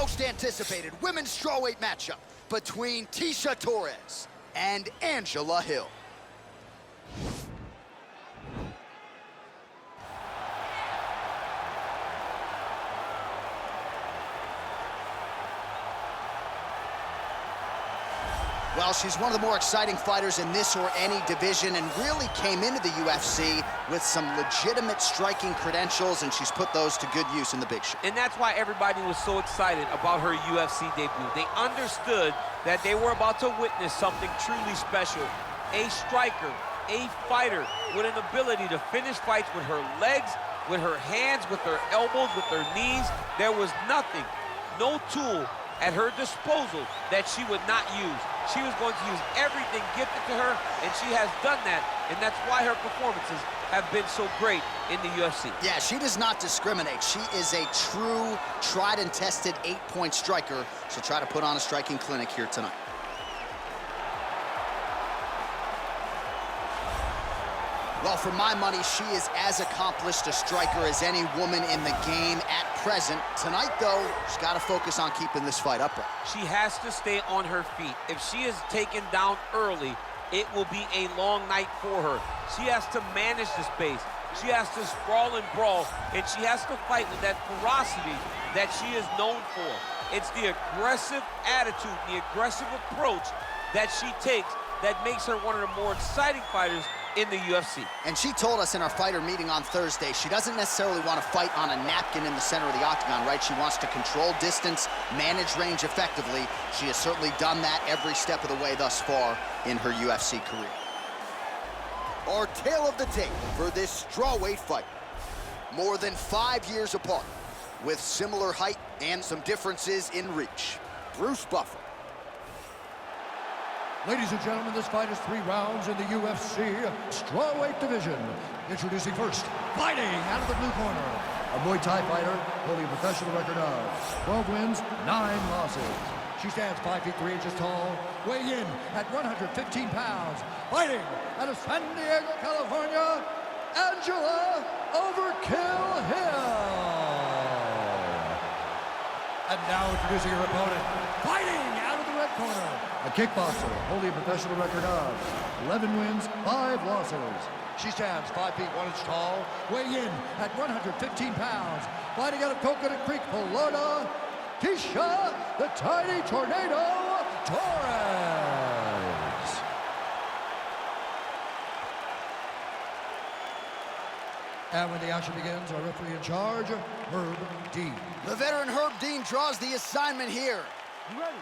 most anticipated women's strawweight matchup between Tecia Torres and Angela Hill. Well, she's one of the more exciting fighters in this or any division and really came into the UFC with some legitimate striking credentials, and she's put those to good use in the big show. And that's why everybody was so excited about her UFC debut. They understood that they were about to witness something truly special. A striker, a fighter with an ability to finish fights with her legs, with her hands, with her elbows, with her knees. There was nothing, no tool at her disposal that she would not use. She was going to use everything gifted to her, and she has done that, and that's why her performances have been so great in the UFC. Yeah, she does not discriminate. She is a true, tried and tested 8-point striker. She'll try to put on a striking clinic here tonight. Well, for my money, she is as accomplished a striker as any woman in the game at present. Tonight, though, she's got to focus on keeping this fight upright. She has to stay on her feet. If she is taken down early, it will be a long night for her. She has to manage the space. She has to sprawl and brawl, and she has to fight with that ferocity that she is known for. It's the aggressive attitude, the aggressive approach that she takes that makes her one of the more exciting fighters in the UFC. And she told us in our fighter meeting on Thursday, she doesn't necessarily want to fight on a napkin in the center of the octagon, right? She wants to control distance, manage range effectively. She has certainly done that every step of the way thus far in her UFC career. Our tale of the tape for this strawweight fight. More than 5 years apart, with similar height and some differences in reach. Bruce Buffer. Ladies and gentlemen, this fight is 3 rounds in the UFC strawweight division. Introducing first, fighting out of the blue corner, a Muay Thai fighter holding a professional record of 12 wins, 9 losses. She stands 5 feet 3 inches tall, weighing in at 115 pounds. Fighting out of San Diego, California, Angela Overkill Hill. And now introducing her opponent, fighting out of the red corner, a kickboxer holding a professional record of 11 wins, 5 losses. She stands 5 feet 1 inch tall, weighing in at 115 pounds. Fighting out of Coconut Creek, Florida, Tecia, the Tiny Tornado Torres. And when the action begins, our referee in charge, Herb Dean. The veteran Herb Dean draws the assignment here. You ready?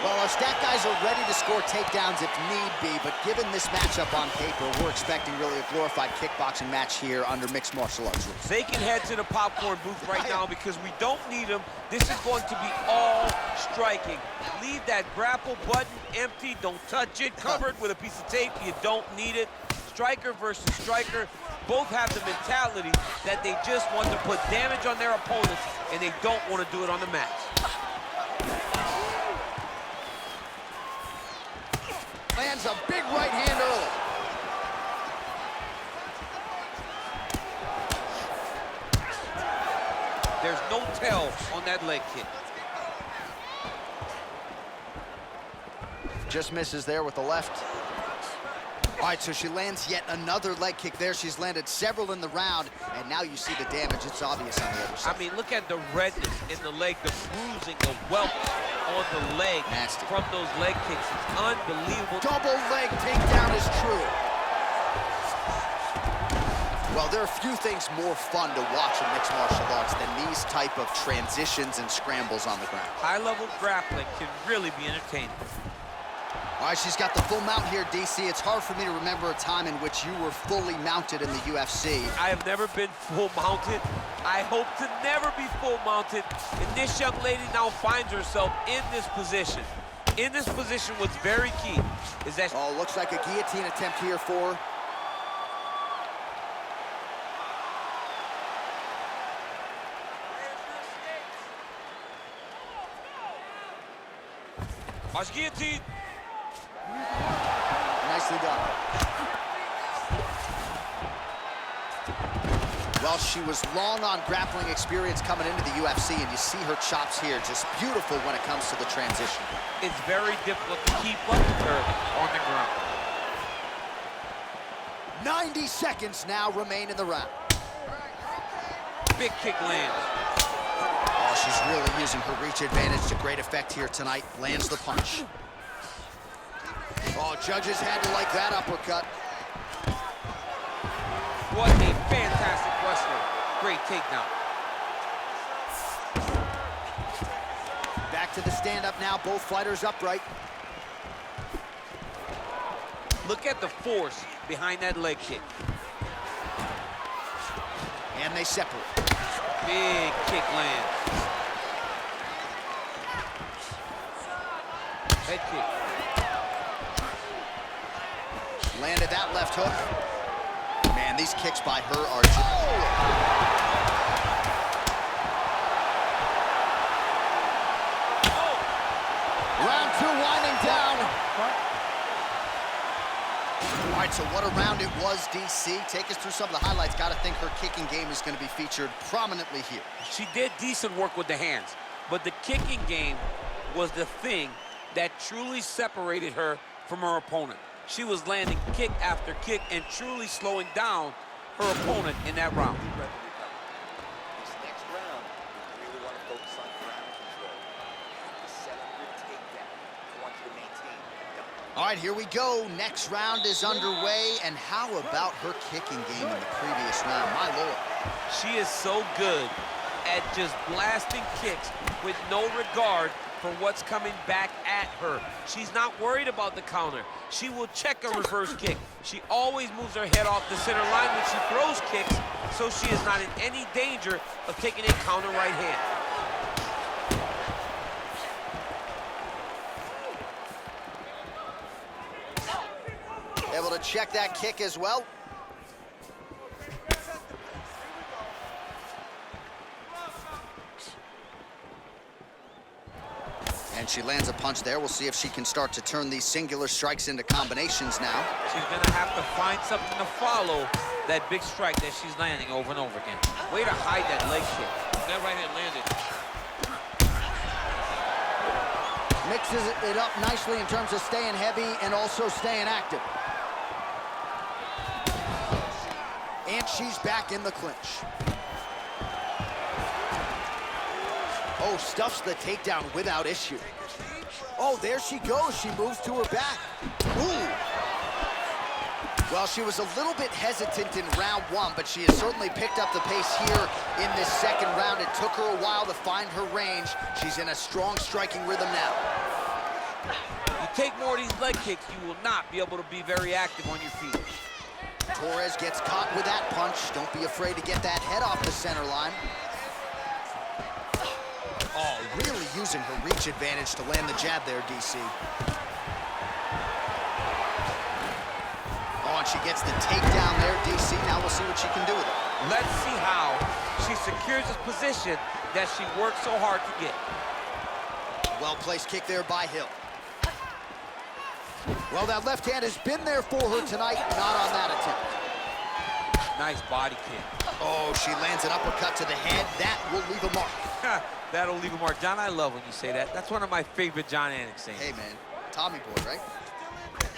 Well, our stat guys are ready to score takedowns if need be, but given this matchup on paper, we're expecting really a glorified kickboxing match here under mixed martial arts rules. They can head to the popcorn booth right now because we don't need them. This is going to be all striking. Leave that grapple button empty. Don't touch it. Cover it with a piece of tape. You don't need it. Striker versus striker. Both have the mentality that they just want to put damage on their opponents, and they don't want to do it on the mat. Lands a big right hand early. There's no tell on that leg kick. Just misses there with the left. All right, so she lands yet another leg kick there. She's landed several in the round, and now you see the damage. It's obvious on the other side. I mean, look at the redness in the leg, the bruising, the welt on the leg. Nasty. From those leg kicks. It's unbelievable. Double leg takedown is true. Well, there are few things more fun to watch in mixed martial arts than these type of transitions and scrambles on the ground. High-level grappling can really be entertaining. All right, she's got the full mount here, DC. It's hard for me to remember a time in which you were fully mounted in the UFC. I have never been full mounted. I hope to never be full mounted. And this young lady now finds herself in this position. In this position, what's very key is that... Oh, looks like a guillotine attempt here for her. Watch guillotine. Nicely done. Well, she was long on grappling experience coming into the UFC, and you see her chops here, just beautiful when it comes to the transition. It's very difficult to keep up with her on the ground. 90 seconds now remain in the round. Big kick lands. Oh, she's really using her reach advantage to great effect here tonight. Lands the punch. Oh, judges had to like that uppercut. What a fantastic wrestler. Great takedown. Back to the stand-up now, both fighters upright. Look at the force behind that leg kick. And they separate. Big kick lands. Head kick. Landed that left hook. Man, these kicks by her are just... Oh! Round 2 winding down. All right, so what a round it was, DC. Take us through some of the highlights. Got to think her kicking game is going to be featured prominently here. She did decent work with the hands, but the kicking game was the thing that truly separated her from her opponent. She was landing kick after kick and truly slowing down her opponent in that round. This next round, you really want to focus on ground control. You have to set up your takedown. I want you to maintain that. All right, here we go. Next round is underway. And how about her kicking game in the previous round? My Lord. She is so good at just blasting kicks with no regard for what's coming back at her. She's not worried about the counter. She will check a reverse kick. She always moves her head off the center line when she throws kicks, so she is not in any danger of taking a counter right hand. Able to check that kick as well. And she lands a punch there. We'll see if she can start to turn these singular strikes into combinations now. She's gonna have to find something to follow that big strike that she's landing over and over again. Way to hide that leg kick. That right hand landed. Mixes it up nicely in terms of staying heavy and also staying active. And she's back in the clinch. Oh, stuffs the takedown without issue. Oh, there she goes. She moves to her back. Ooh. Well, she was a little bit hesitant in round 1, but she has certainly picked up the pace here in this second round. It took her a while to find her range. She's in a strong striking rhythm now. You take more of these leg kicks, you will not be able to be very active on your feet. Torres gets caught with that punch. Don't be afraid to get that head off the center line. Oh, really using her reach advantage to land the jab there, DC. Oh, and she gets the takedown there, DC. Now we'll see what she can do with it. Let's see how she secures this position that she worked so hard to get. Well-placed kick there by Hill. Well, that left hand has been there for her tonight, not on that attempt. Nice body kick. Oh, she lands an uppercut to the head. That will leave a mark. That'll leave a mark. John, I love when you say that. That's one of my favorite John Anik sayings. Hey, man. Tommy boy, right?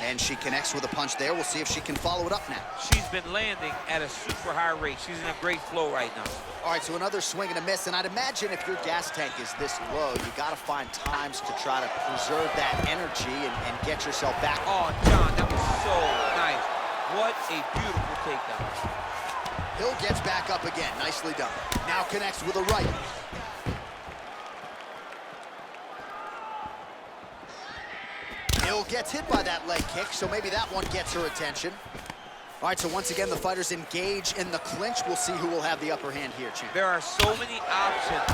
And she connects with a punch there. We'll see if she can follow it up now. She's been landing at a super high rate. She's in a great flow right now. All right, so another swing and a miss. And I'd imagine if your gas tank is this low, you got to find times to try to preserve that energy and get yourself back. Oh, John, that was so nice. What a beautiful takedown. Hill gets back up again. Nicely done. Now connects with a right. Hill gets hit by that leg kick, so maybe that one gets her attention. All right, so once again, the fighters engage in the clinch. We'll see who will have the upper hand here, champ. There are so many options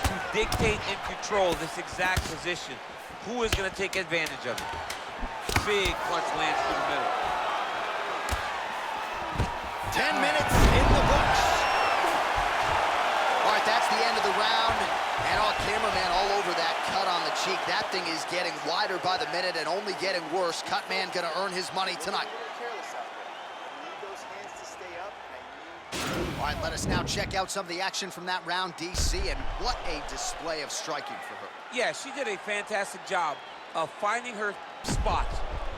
to dictate and control this exact position. Who is going to take advantage of it? Big punch lands through the middle. 10 minutes in the books. All right, that's the end of the round. And our cameraman all over that cut on the cheek. That thing is getting wider by the minute and only getting worse. Cutman gonna earn his money tonight. All right, let us now check out some of the action from that round, DC, and what a display of striking for her. Yeah, she did a fantastic job of finding her spots,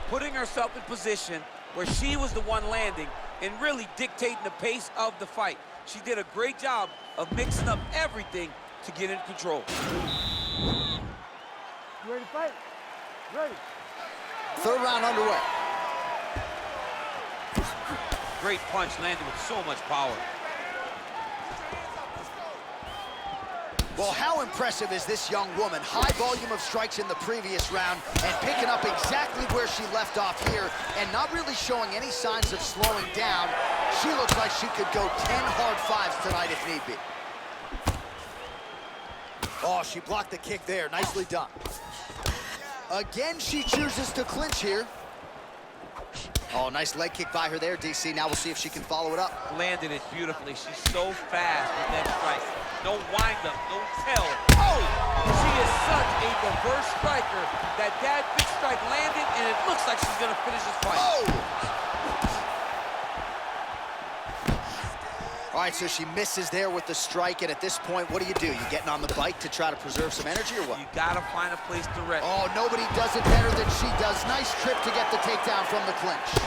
putting herself in position where she was the one landing and really dictating the pace of the fight. She did a great job of mixing up everything to get in control. You ready to fight? Ready. Third round underway. Great punch landed with so much power. Well, how impressive is this young woman? High volume of strikes in the previous round and picking up exactly where she left off here and not really showing any signs of slowing down. She looks like she could go 10 hard fives tonight if need be. Oh, she blocked the kick there. Nicely done. Again, she chooses to clinch here. Oh, nice leg kick by her there, DC. Now we'll see if she can follow it up. Landed it beautifully. She's so fast with that strike. No windup, no tell. Oh! She is such a diverse striker that big strike landed, and it looks like she's gonna finish this fight. Oh! All right, so she misses there with the strike, and at this point, what do? You getting on the bike to try to preserve some energy, or what? You gotta find a place to rest. Oh, nobody does it better than she does. Nice trip to get the takedown from the clinch.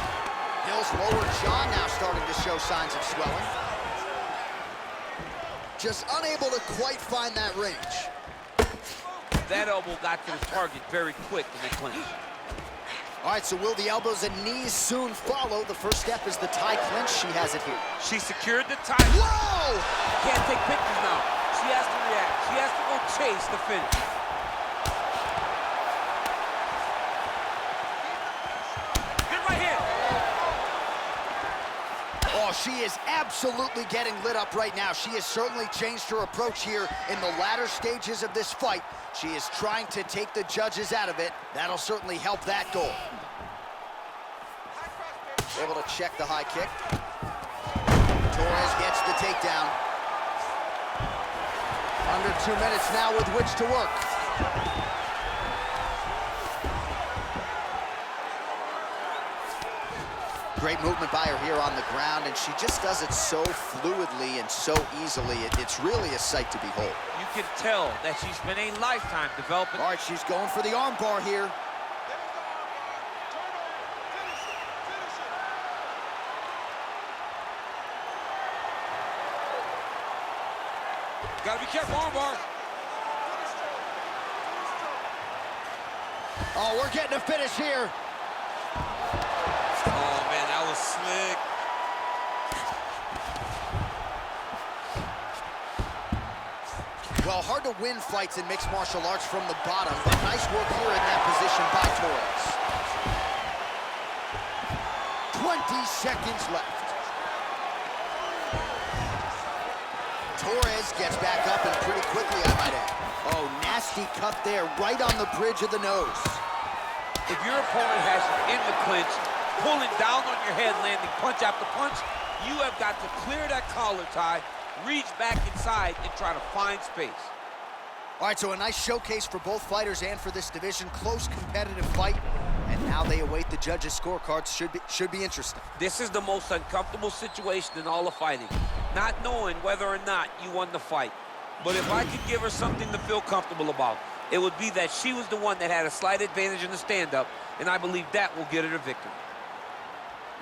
Hill's lower jaw now starting to show signs of swelling. Just unable to quite find that range. That elbow got to the target very quick in the clinch. All right, so will the elbows and knees soon follow? The first step is the tie clinch. She has it here. She secured the tie. Whoa! Can't take pictures now. She has to react. She has to go chase the finish. Good right here. Oh, she is absolutely getting lit up right now. She has certainly changed her approach here in the latter stages of this fight. She is trying to take the judges out of it. That'll certainly help that goal. Able to check the high kick. Torres gets the takedown. Under 2 minutes now with which to work. Great movement by her here on the ground, and she just does it so fluidly and so easily. It's really a sight to behold. You can tell that she's spent a lifetime developing. All right, she's going for the arm bar here. Gotta be careful, arm bar. Oh, we're getting a finish here. Oh, man, that was slick. Well, hard to win fights in mixed martial arts from the bottom, but nice work here in that position by Torres. 20 seconds left. Torres gets back up and pretty quickly, I might add. Oh, nasty cut there, right on the bridge of the nose. If your opponent has you in the clinch, pulling down on your head, landing punch after punch, you have got to clear that collar tie, reach back inside, and try to find space. All right, so a nice showcase for both fighters and for this division. Close, competitive fight, and now they await the judges' scorecards. Should be interesting. This is the most uncomfortable situation in all of fighting, not knowing whether or not you won the fight. But if I could give her something to feel comfortable about, it would be that she was the one that had a slight advantage in the stand-up, and I believe that will get her the victory.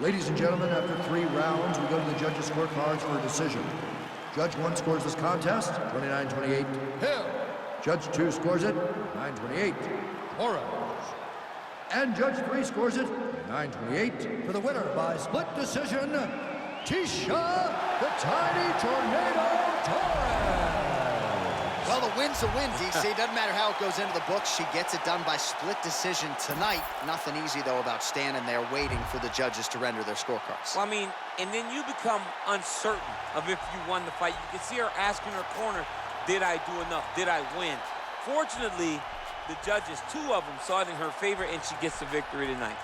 Ladies and gentlemen, after 3 rounds, we go to the judges' scorecards for a decision. Judge 1 scores this contest, 29-28. Hill. Judge 2 scores it, 9-28. Torres. And Judge 3 scores it, 9-28. For the winner by split decision, Tecia the Tiny Tornado Torres. Well, the win's a win, DC. Doesn't matter how it goes into the books. She gets it done by split decision tonight. Nothing easy, though, about standing there waiting for the judges to render their scorecards. Well, I mean, and then you become uncertain of if you won the fight. You can see her asking her corner, did I do enough? Did I win? Fortunately, the judges, 2 of them, saw it in her favor, and she gets the victory tonight.